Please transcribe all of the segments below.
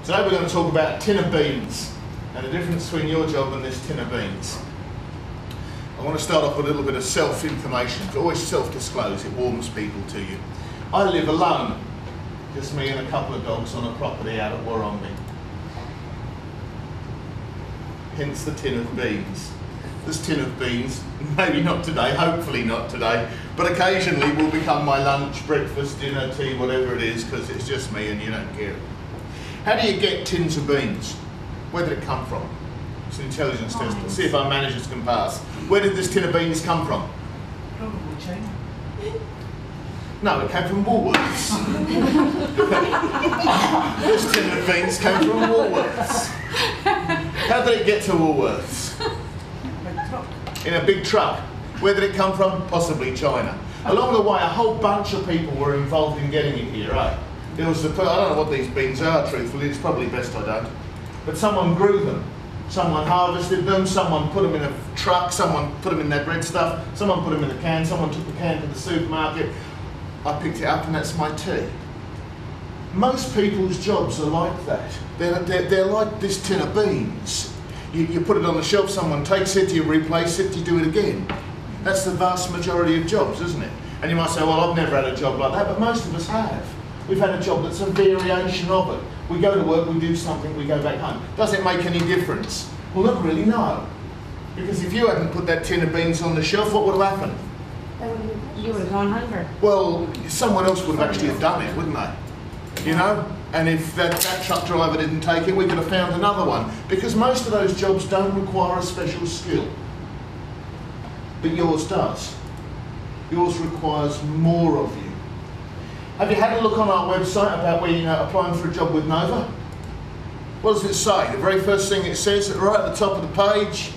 Today we're going to talk about a tin of beans and the difference between your job and this tin of beans. I want to start off with a little bit of self-information. Always self-disclose, it warms people to you. I live alone, just me and a couple of dogs on a property out at Wren. Hence the tin of beans. This tin of beans, maybe not today, hopefully not today, but occasionally will become my lunch, breakfast, dinner, tea, whatever it is, because it's just me and you don't care. How do you get tins of beans? Where did it come from? It's an intelligence test. Let's see if our managers can pass. Where did this tin of beans come from? Probably China. No, it came from Woolworths. This tin of beans came from Woolworths. How did it get to Woolworths? Big truck. In a big truck. Where did it come from? Possibly China. Along the way, a whole bunch of people were involved in getting it here, right? There was I don't know what these beans are, truthfully. It's probably best I don't. But someone grew them. Someone harvested them, someone put them in a truck, someone put them in that red stuff, someone put them in a can, someone took the can to the supermarket. I picked it up and that's my tea. Most people's jobs are like that. They're like this tin of beans. You put it on the shelf, someone takes it, you replace it, you do it again. That's the vast majority of jobs, isn't it? And you might say, well, I've never had a job like that, but most of us have. We've had a job that's a variation of it. We go to work, we do something, we go back home. Does it make any difference? Well, not really, no. Because if you hadn't put that tin of beans on the shelf, what would have happened? You would have gone hungry. Well, someone else would have actually have done it, wouldn't they? You know? And if that truck driver didn't take it, we could have found another one. Because most of those jobs don't require a special skill. But yours does. Yours requires more of you. Have you had a look on our website about where you're applying for a job with Nova? What does it say? The very first thing it says right at the top of the page.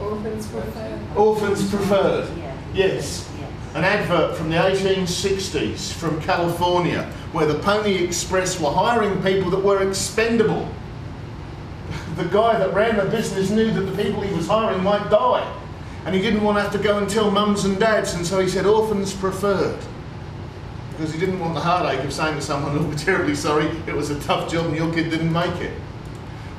Orphans preferred. Orphans preferred. Yeah. Yes. Yes. An advert from the 1860s from California where the Pony Express were hiring people that were expendable. The guy that ran the business knew that the people he was hiring might die. And he didn't want to have to go and tell mums and dads, and so he said orphans preferred. Because he didn't want the heartache of saying to someone, look, we're terribly sorry, it was a tough job and your kid didn't make it.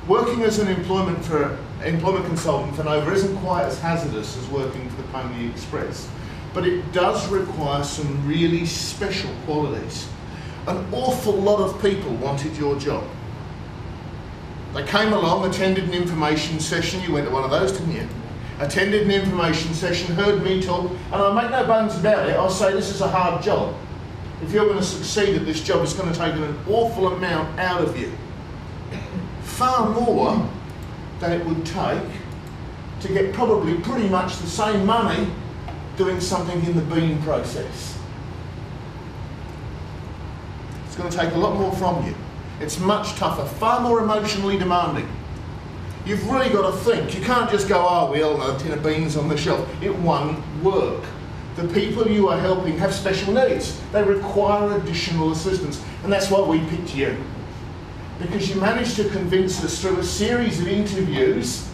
Working as an employment consultant for Nova isn't quite as hazardous as working for the Pony Express, but it does require some really special qualities. An awful lot of people wanted your job. They came along, attended an information session, you went to one of those, didn't you? Attended an information session, heard me talk, and I make no bones about it, I'll say this is a hard job. If you're going to succeed at this job, it's going to take an awful amount out of you. Far more than it would take to get probably pretty much the same money doing something in the bean process. It's going to take a lot more from you. It's much tougher, far more emotionally demanding. You've really got to think. You can't just go, oh, we all know a tin of beans on the shelf. It won't work. The people you are helping have special needs. They require additional assistance. And that's why we picked you. Because you managed to convince us through a series of interviews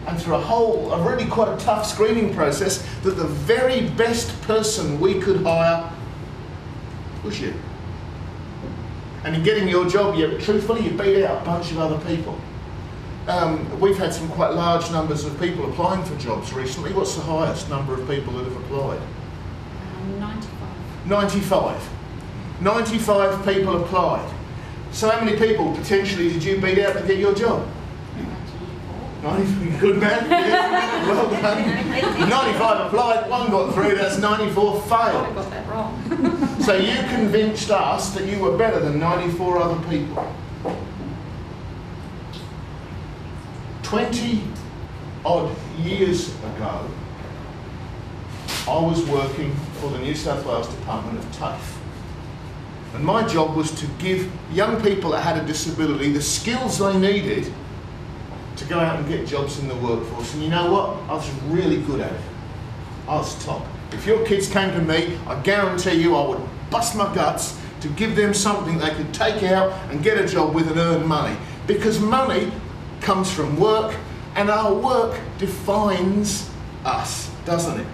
and through a really quite a tough screening process that the very best person we could hire was you. And in getting your job, truthfully, you beat out a bunch of other people. We've had some quite large numbers of people applying for jobs recently. What's the highest number of people that have applied? 95. 95. 95 people applied. So how many people potentially did you beat out to get your job? 94. Good man. Yeah. Well done. 95 applied, one got through, that's 94 failed. I got that wrong. So you convinced us that you were better than 94 other people. 20 odd years ago, I was working for the New South Wales Department of TAFE. And my job was to give young people that had a disability the skills they needed to go out and get jobs in the workforce. And you know what? I was really good at it. I was top. If your kids came to me, I guarantee you I would bust my guts to give them something they could take out and get a job with and earn money. Because money comes from work, and our work defines us, doesn't it?